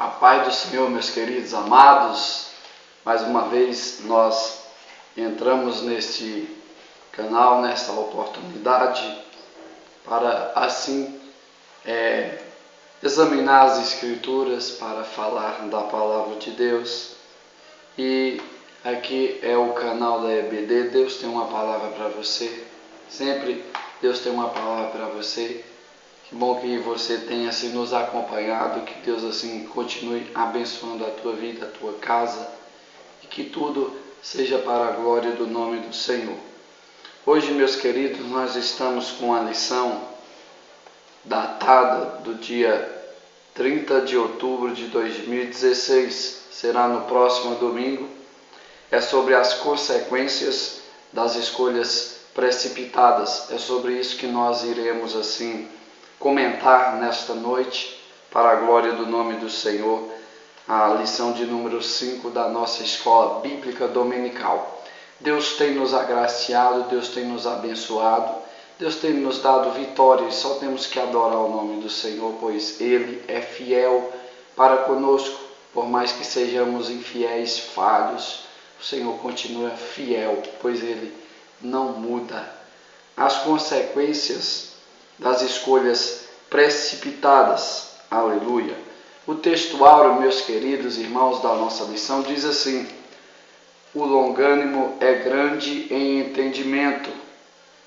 A paz do Senhor, meus queridos amados, mais uma vez nós entramos neste canal, nesta oportunidade, para assim examinar as Escrituras, para falar da Palavra de Deus. E aqui é o canal da EBD, Deus tem uma palavra para você, sempre Deus tem uma palavra para você. Que bom que você tenha assim nos acompanhado, que Deus assim continue abençoando a tua vida, a tua casa, e que tudo seja para a glória do nome do Senhor. Hoje, meus queridos, nós estamos com a lição datada do dia 30 de outubro de 2016, será no próximo domingo. É sobre as consequências das escolhas precipitadas. É sobre isso que nós iremos assim comentar nesta noite, para a glória do nome do Senhor, a lição de número 5 da nossa escola bíblica dominical. Deus tem nos agraciado, Deus tem nos abençoado, Deus tem nos dado vitória, e só temos que adorar o nome do Senhor, pois Ele é fiel para conosco. Por mais que sejamos infiéis, falhos, o Senhor continua fiel, pois Ele não muda. As consequências das escolhas precipitadas. Aleluia. O texto áureo, meus queridos irmãos, da nossa lição diz assim: o longânimo é grande em entendimento,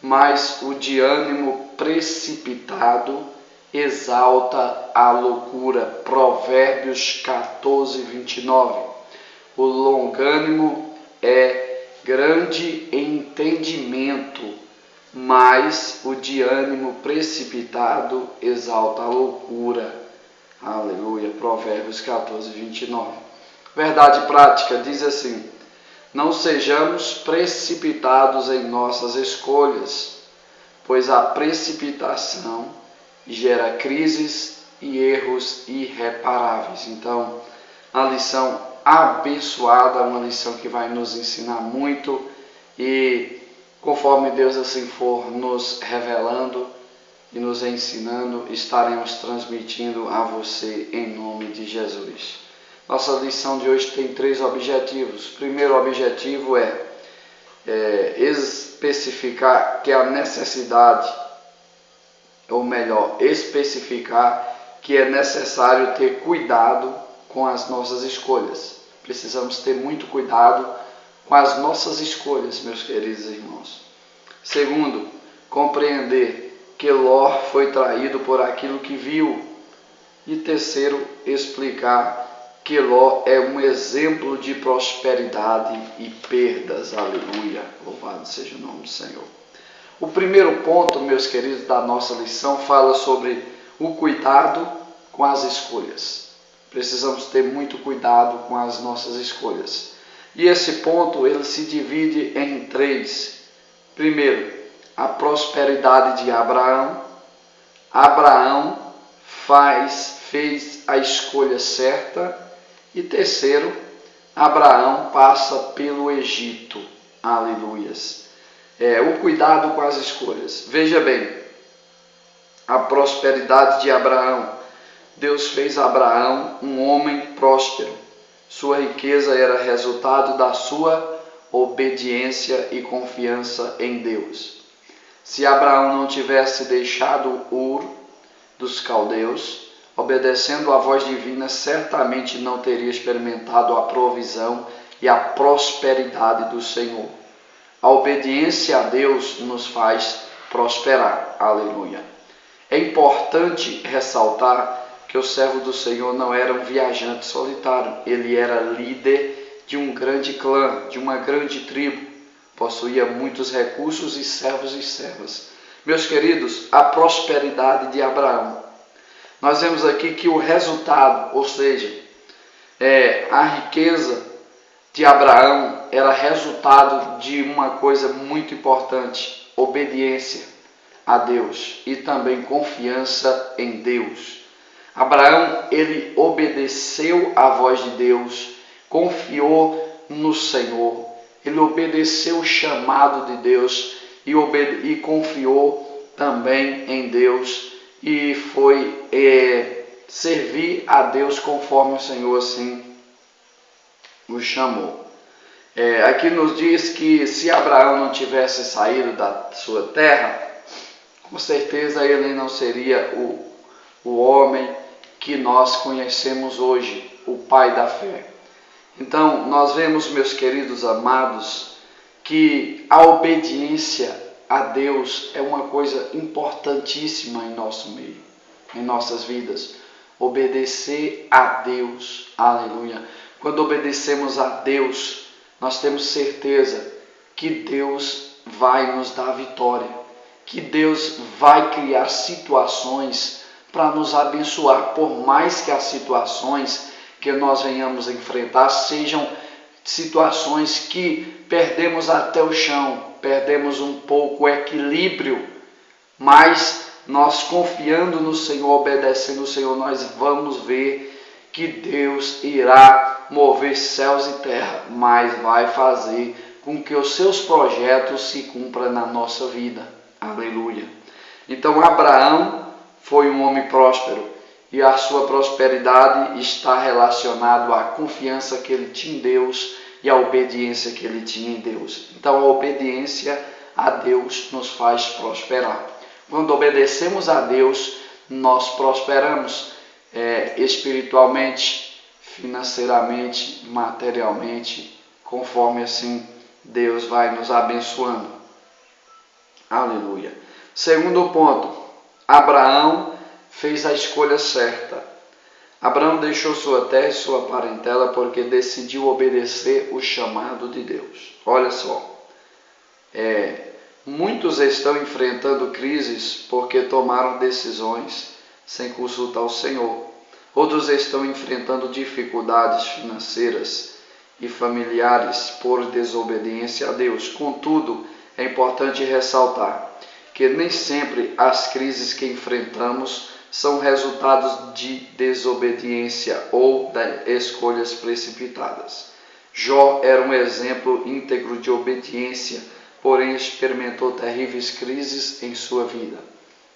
mas o de ânimo precipitado exalta a loucura. Provérbios 14, 29. O longânimo é grande em entendimento, mas o de ânimo precipitado exalta a loucura. Aleluia. Provérbios 14, 29. Verdade prática diz assim: não sejamos precipitados em nossas escolhas, pois a precipitação gera crises e erros irreparáveis. Então, a lição abençoada, uma lição que vai nos ensinar muito, e conforme Deus assim for nos revelando e nos ensinando, estaremos transmitindo a você em nome de Jesus. Nossa lição de hoje tem 3 objetivos. O primeiro objetivo é especificar que a necessidade, ou melhor, especificar que é necessário ter cuidado com as nossas escolhas. Precisamos ter muito cuidado com as nossas escolhas, meus queridos irmãos. Segundo, compreender que Ló foi traído por aquilo que viu. E terceiro, explicar que Ló é um exemplo de prosperidade e perdas. Aleluia. Louvado seja o nome do Senhor. O primeiro ponto, meus queridos, da nossa lição fala sobre o cuidado com as escolhas. Precisamos ter muito cuidado com as nossas escolhas. E esse ponto ele se divide em 3. Primeiro, a prosperidade de Abraão. Abraão fez a escolha certa. E terceiro, Abraão passa pelo Egito. Aleluias. O cuidado com as escolhas. Veja bem, a prosperidade de Abraão. Deus fez Abraão um homem próspero. Sua riqueza era resultado da sua obediência e confiança em Deus. Se Abraão não tivesse deixado Ur dos caldeus, obedecendo à voz divina, certamente não teria experimentado a provisão e a prosperidade do Senhor. A obediência a Deus nos faz prosperar. Aleluia. É importante ressaltar que o servo do Senhor não era um viajante solitário. Ele era líder de um grande clã, de uma grande tribo. Possuía muitos recursos e servos e servas. Meus queridos, a prosperidade de Abraão. Nós vemos aqui que o resultado, ou seja, a riqueza de Abraão era resultado de uma coisa muito importante: obediência a Deus e também confiança em Deus. Abraão, ele obedeceu à voz de Deus, confiou no Senhor, ele obedeceu o chamado de Deus e confiou também em Deus, e foi servir a Deus conforme o Senhor assim o chamou. Aqui nos diz que se Abraão não tivesse saído da sua terra, com certeza ele não seria o homem que nós conhecemos hoje, o pai da fé. Então, nós vemos, meus queridos amados, que a obediência a Deus é uma coisa importantíssima em nosso meio, em nossas vidas. Obedecer a Deus, aleluia. Quando obedecemos a Deus, nós temos certeza que Deus vai nos dar vitória, que Deus vai criar situações para nos abençoar, por mais que as situações que nós venhamos a enfrentar sejam situações que perdemos até o chão, perdemos um pouco o equilíbrio, mas nós confiando no Senhor, obedecendo o Senhor, nós vamos ver que Deus irá mover céus e terra, mas vai fazer com que os seus projetos se cumpram na nossa vida. Aleluia. Então Abraão foi um homem próspero e a sua prosperidade está relacionada à confiança que ele tinha em Deus e à obediência que ele tinha em Deus. Então a obediência a Deus nos faz prosperar. Quando obedecemos a Deus, nós prosperamos espiritualmente, financeiramente, materialmente, conforme assim Deus vai nos abençoando. Aleluia. Segundo ponto, Abraão fez a escolha certa. Abraão deixou sua terra e sua parentela porque decidiu obedecer o chamado de Deus. Olha só, muitos estão enfrentando crises porque tomaram decisões sem consultar o Senhor. Outros estão enfrentando dificuldades financeiras e familiares por desobediência a Deus. Contudo, é importante ressaltar que nem sempre as crises que enfrentamos são resultados de desobediência ou de escolhas precipitadas. Jó era um exemplo íntegro de obediência, porém experimentou terríveis crises em sua vida.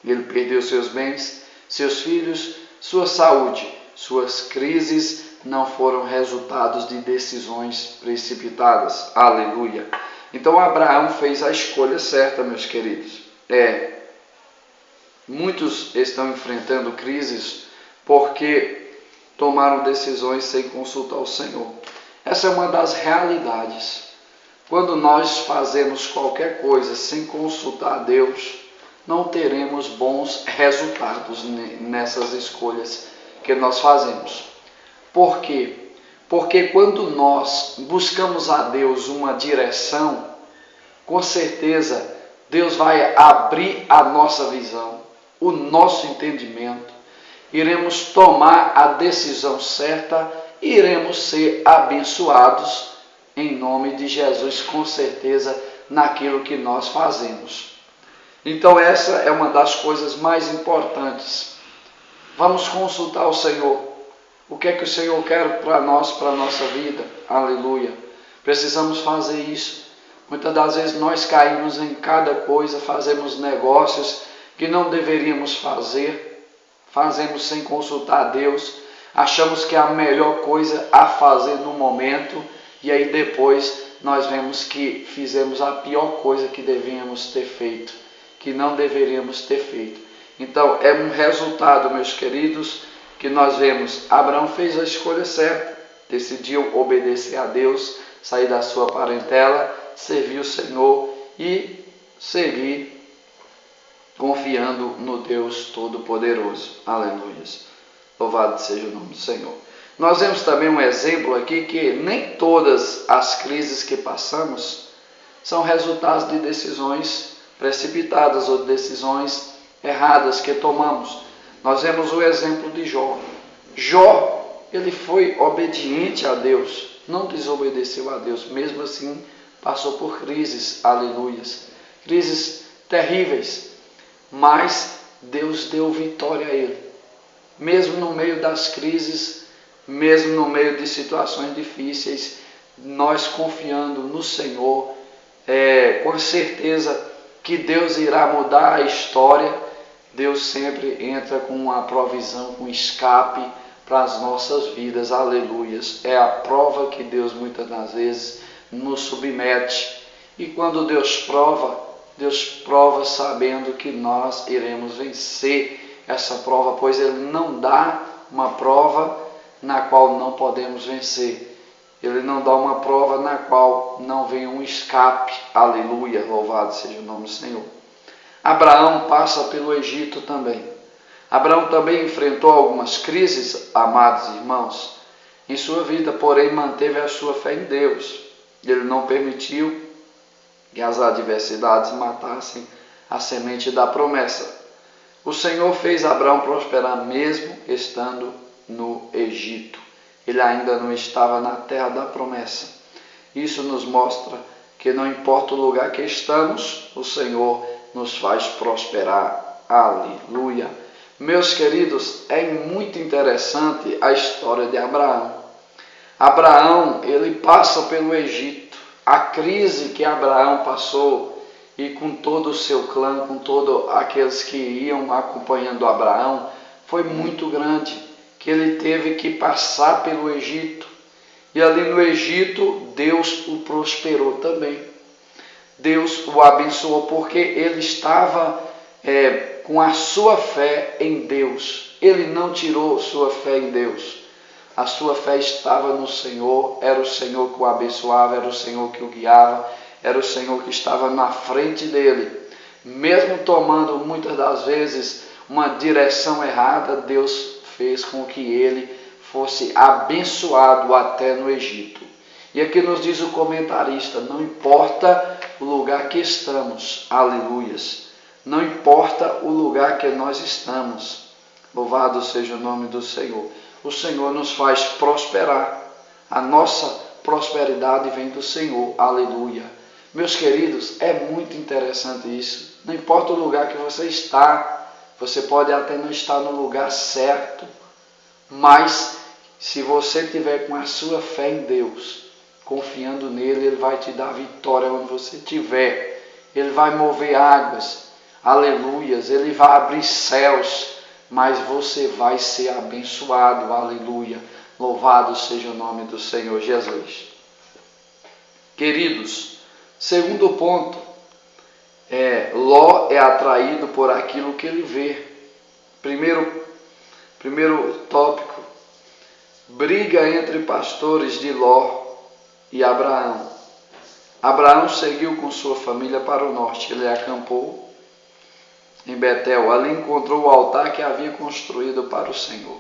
Ele perdeu seus bens, seus filhos, sua saúde. Suas crises não foram resultados de decisões precipitadas. Aleluia. Então Abraão fez a escolha certa, meus queridos. Muitos estão enfrentando crises porque tomaram decisões sem consultar o Senhor. Essa é uma das realidades. Quando nós fazemos qualquer coisa sem consultar a Deus, não teremos bons resultados nessas escolhas que nós fazemos. Por quê? Porque quando nós buscamos a Deus uma direção, com certeza Deus vai abrir a nossa visão, o nosso entendimento, iremos tomar a decisão certa e iremos ser abençoados em nome de Jesus, com certeza, naquilo que nós fazemos. Então essa é uma das coisas mais importantes. Vamos consultar o Senhor. O que é que o Senhor quer para nós, para a nossa vida? Aleluia. Precisamos fazer isso. Muitas das vezes nós caímos em cada coisa, fazemos negócios que não deveríamos fazer, fazemos sem consultar a Deus, achamos que é a melhor coisa a fazer no momento e aí depois nós vemos que fizemos a pior coisa que devíamos ter feito, que não deveríamos ter feito. Então é um resultado, meus queridos, que nós vemos. Abraão fez a escolha certa, decidiu obedecer a Deus, sair da sua parentela, servir o Senhor e seguir confiando no Deus Todo-Poderoso. Aleluia. Louvado seja o nome do Senhor. Nós vemos também um exemplo aqui que nem todas as crises que passamos são resultados de decisões precipitadas ou decisões erradas que tomamos. Nós vemos o exemplo de Jó. Jó, ele foi obediente a Deus, não desobedeceu a Deus, mesmo assim passou por crises, aleluias, crises terríveis, mas Deus deu vitória a ele. Mesmo no meio das crises, mesmo no meio de situações difíceis, nós confiando no Senhor, com certeza que Deus irá mudar a história Deus sempre entra com uma provisão, com escape para as nossas vidas, aleluias. É a prova que Deus muitas das vezes nos submete. E quando Deus prova sabendo que nós iremos vencer essa prova, pois Ele não dá uma prova na qual não podemos vencer. Ele não dá uma prova na qual não vem um escape. Aleluia, louvado seja o nome do Senhor. Abraão passa pelo Egito também. Abraão também enfrentou algumas crises, amados irmãos, em sua vida, porém manteve a sua fé em Deus. Ele não permitiu que as adversidades matassem a semente da promessa. O Senhor fez Abraão prosperar mesmo estando no Egito. Ele ainda não estava na terra da promessa. Isso nos mostra que não importa o lugar que estamos, o Senhor nos faz prosperar. Aleluia. Meus queridos, é muito interessante a história de Abraão. Abraão, ele passa pelo Egito. A crise que Abraão passou, e com todo o seu clã, com todos aqueles que iam acompanhando Abraão, foi muito grande, que ele teve que passar pelo Egito. E ali no Egito, Deus o prosperou também. Deus o abençoou porque ele estava com a sua fé em Deus. Ele não tirou sua fé em Deus. A sua fé estava no Senhor, era o Senhor que o abençoava, era o Senhor que o guiava, era o Senhor que estava na frente dele. Mesmo tomando muitas das vezes uma direção errada, Deus fez com que ele fosse abençoado até no Egito. E aqui nos diz o comentarista, não importa o lugar que estamos, aleluias, não importa o lugar que nós estamos, louvado seja o nome do Senhor. O Senhor nos faz prosperar, a nossa prosperidade vem do Senhor, aleluia. Meus queridos, é muito interessante isso, não importa o lugar que você está, você pode até não estar no lugar certo, mas se você tiver com a sua fé em Deus, confiando nele, ele vai te dar vitória onde você estiver. Ele vai mover águas, aleluias, ele vai abrir céus, mas você vai ser abençoado, aleluia. Louvado seja o nome do Senhor Jesus. Queridos, segundo ponto, Ló é atraído por aquilo que ele vê. Primeiro tópico, briga entre pastores de Ló e Abraão. Abraão seguiu com sua família para o norte. Ele acampou em Betel. Ali encontrou o altar que havia construído para o Senhor.